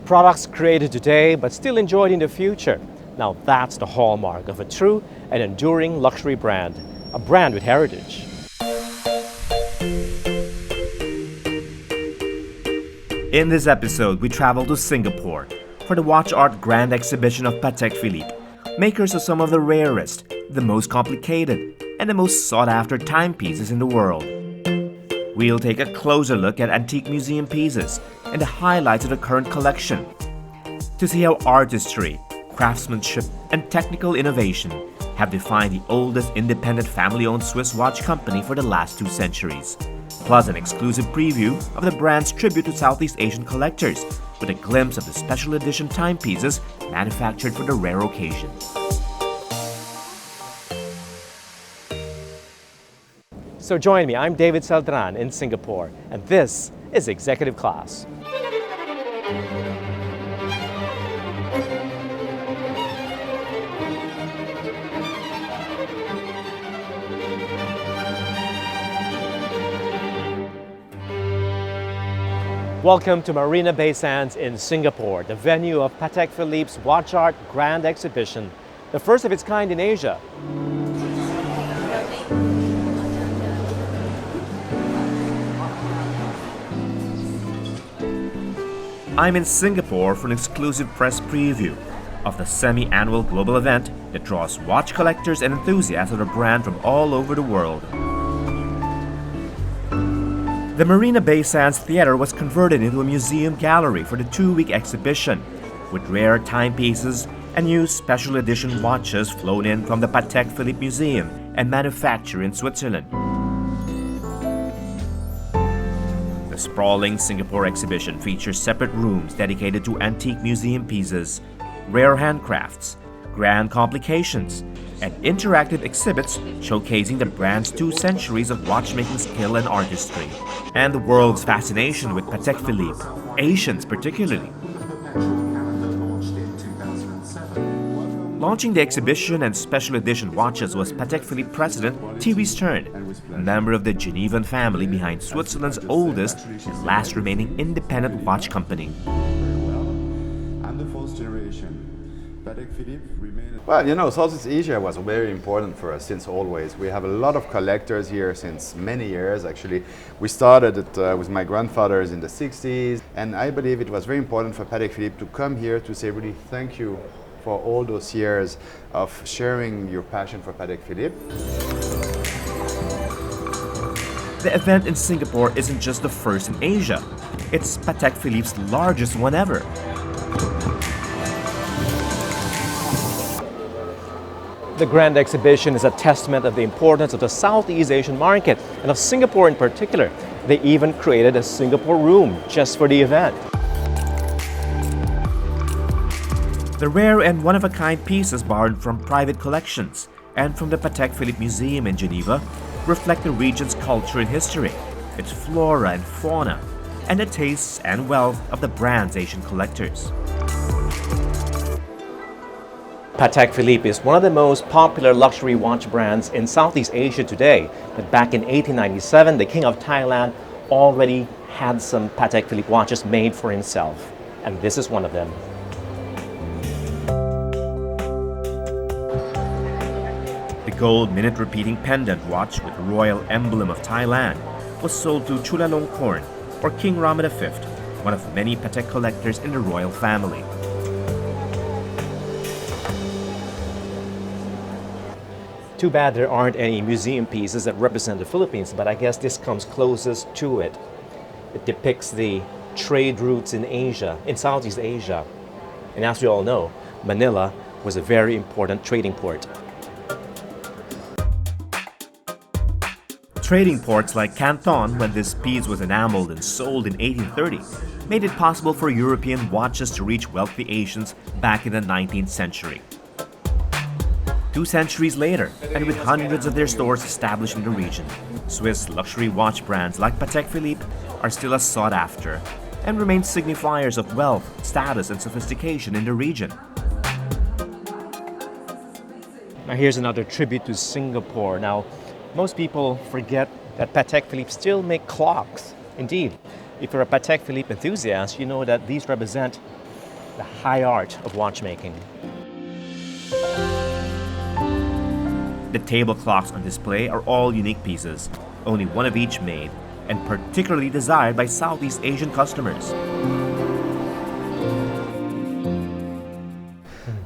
Products created today but still enjoyed in the future. Now that's the hallmark of a true and enduring luxury brand, a brand with heritage. In this episode, we travel to Singapore for the watch art grand exhibition of Patek Philippe, makers of some of the rarest, the most complicated, and the most sought-after timepieces in the world. We'll take a closer look at antique museum pieces and the highlights of the current collection to see how artistry, craftsmanship, and technical innovation have defined the oldest independent family-owned Swiss watch company for the last 2 centuries. Plus an exclusive preview of the brand's tribute to Southeast Asian collectors with a glimpse of the special edition timepieces manufactured for the rare occasion. So join me, I'm David Celdran in Singapore, and this is Executive Class. Welcome to Marina Bay Sands in Singapore, the venue of Patek Philippe's Watch Art Grand Exhibition, the first of its kind in Asia. I'm in Singapore for an exclusive press preview of the semi-annual global event that draws watch collectors and enthusiasts of the brand from all over the world. The Marina Bay Sands Theater was converted into a museum gallery for the 2-week exhibition, with rare timepieces and new special edition watches flown in from the Patek Philippe Museum and manufactured in Switzerland. The sprawling Singapore exhibition features separate rooms dedicated to antique museum pieces, rare handcrafts, grand complications, and interactive exhibits showcasing the brand's 2 centuries of watchmaking skill and artistry, and the world's fascination with Patek Philippe, Asians particularly. Launching the exhibition and special edition watches was Patek Philippe president Thierry Stern, a member of the Genevan family behind Switzerland's oldest and last remaining independent watch company. Well, you know, Southeast Asia was very important for us since always. We have a lot of collectors here since many years. Actually, we started it with my grandfathers in the 60s, and I believe it was very important for Patek Philippe to come here to say really thank you for all those years of sharing your passion for Patek Philippe. The event in Singapore isn't just the first in Asia. It's Patek Philippe's largest one ever. The Grand Exhibition is a testament of the importance of the Southeast Asian market and of Singapore in particular. They even created a Singapore room just for the event. The rare and one-of-a-kind pieces borrowed from private collections and from the Patek Philippe Museum in Geneva reflect the region's culture and history, its flora and fauna, and the tastes and wealth of the brand's Asian collectors. Patek Philippe is one of the most popular luxury watch brands in Southeast Asia today. But back in 1897, the King of Thailand already had some Patek Philippe watches made for himself. And this is one of them. The gold minute-repeating pendant watch with royal emblem of Thailand was sold to Chulalongkorn, or King Rama V, one of many Patek collectors in the royal family. Too bad there aren't any museum pieces that represent the Philippines, but I guess this comes closest to it. It depicts the trade routes in Asia, in Southeast Asia. And as we all know, Manila was a very important trading port. Trading ports like Canton, when this piece was enameled and sold in 1830, made it possible for European watches to reach wealthy Asians back in the 19th century. 2 centuries later, and with hundreds of their stores established in the region, Swiss luxury watch brands like Patek Philippe are still as sought after and remain signifiers of wealth, status, and sophistication in the region. Now here's another tribute to Singapore. Now, most people forget that Patek Philippe still make clocks. Indeed, if you're a Patek Philippe enthusiast, you know that these represent the high art of watchmaking. The table clocks on display are all unique pieces, only one of each made, and particularly desired by Southeast Asian customers.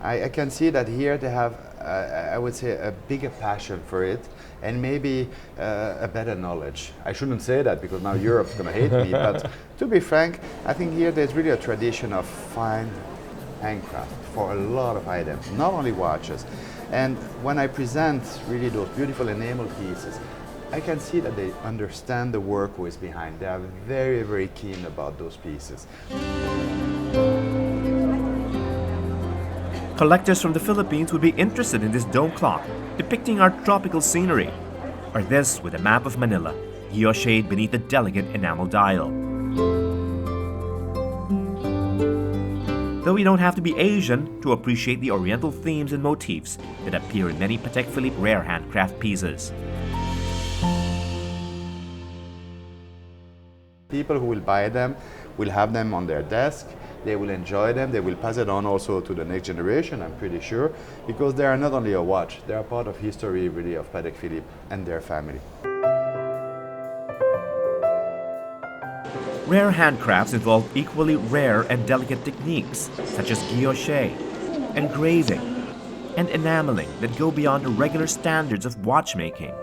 I can see that here they have, I would say, a bigger passion for it and maybe a better knowledge. I shouldn't say that because now Europe's going to hate me, but to be frank, I think here there's really a tradition of fine handcraft for a lot of items, not only watches. And when I present really those beautiful enamel pieces, I can see that they understand the work who is behind. They are very, very keen about those pieces. Collectors from the Philippines would be interested in this dome clock depicting our tropical scenery, or this with a map of Manila, guillocheed beneath the delicate enamel dial. Though you don't have to be Asian to appreciate the oriental themes and motifs that appear in many Patek Philippe rare handcraft pieces. People who will buy them will have them on their desk. They will enjoy them. They will pass it on also to the next generation, I'm pretty sure, because they are not only a watch, they are part of history really of Patek Philippe and their family. Rare handcrafts involve equally rare and delicate techniques, such as guilloche, engraving, and enameling that go beyond the regular standards of watchmaking.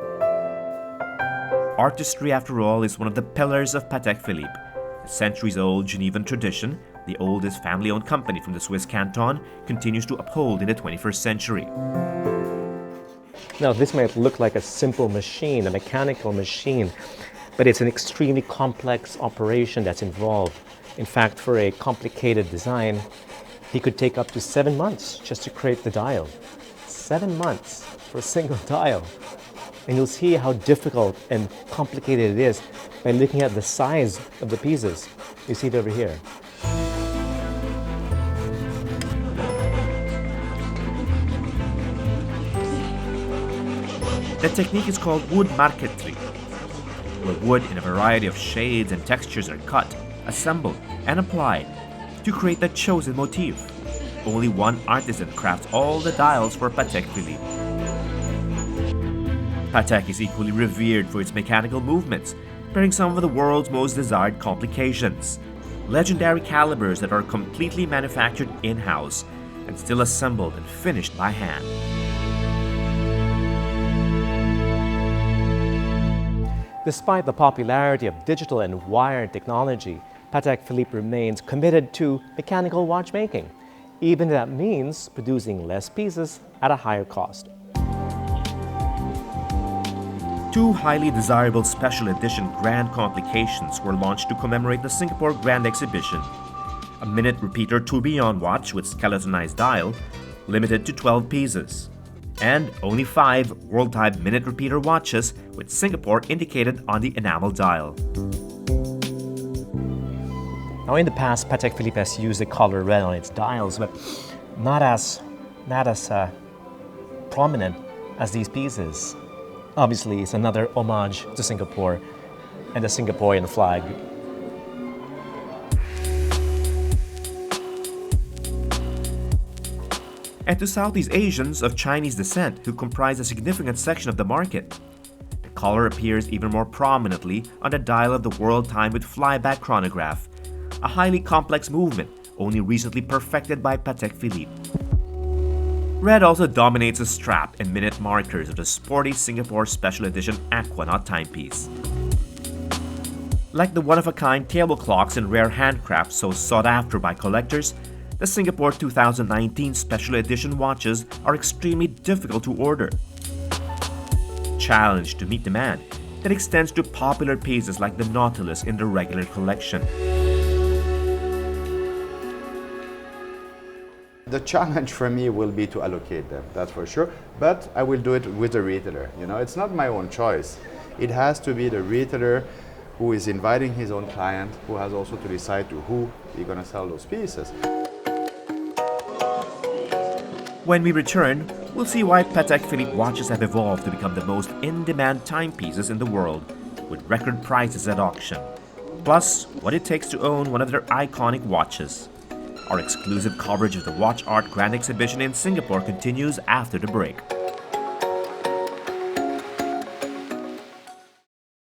Artistry, after all, is one of the pillars of Patek Philippe, a centuries-old Genevan tradition the oldest family-owned company from the Swiss canton continues to uphold in the 21st century. Now, this might look like a simple machine, a mechanical machine, but it's an extremely complex operation that's involved. In fact, for a complicated design, it could take up to 7 months just to create the dial. 7 months for a single dial. And you'll see how difficult and complicated it is by looking at the size of the pieces. You see it over here. The technique is called wood marqueterie, where wood in a variety of shades and textures are cut, assembled, and applied to create the chosen motif. Only one artisan crafts all the dials for Patek Philippe. Patek is equally revered for its mechanical movements, bearing some of the world's most desired complications. Legendary calibers that are completely manufactured in-house and still assembled and finished by hand. Despite the popularity of digital and wired technology, Patek Philippe remains committed to mechanical watchmaking, even if that means producing less pieces at a higher cost. Two highly desirable special edition grand complications were launched to commemorate the Singapore Grand Exhibition. A minute repeater tourbillon watch with skeletonized dial, limited to 12 pieces, and only 5 world-type minute repeater watches with Singapore indicated on the enamel dial. Now, in the past, Patek Philippe has used the color red on its dials, but not as prominent as these pieces. Obviously, it's another homage to Singapore and the Singaporean flag. And to Southeast Asians of Chinese descent who comprise a significant section of the market. The color appears even more prominently on the dial of the world time with flyback chronograph, a highly complex movement only recently perfected by Patek Philippe. Red also dominates the strap and minute markers of the sporty Singapore Special Edition Aquanaut timepiece. Like the one-of-a-kind table clocks and rare handcrafts so sought after by collectors, the Singapore 2019 Special Edition watches are extremely difficult to order. Challenged to meet demand that extends to popular pieces like the Nautilus in the regular collection. The challenge for me will be to allocate them, that's for sure, but I will do it with the retailer. You know, it's not my own choice. It has to be the retailer who is inviting his own client, who has also to decide to who he's going to sell those pieces. When we return, we'll see why Patek Philippe watches have evolved to become the most in-demand timepieces in the world, with record prices at auction. Plus, what it takes to own one of their iconic watches. Our exclusive coverage of the Watch Art Grand Exhibition in Singapore continues after the break.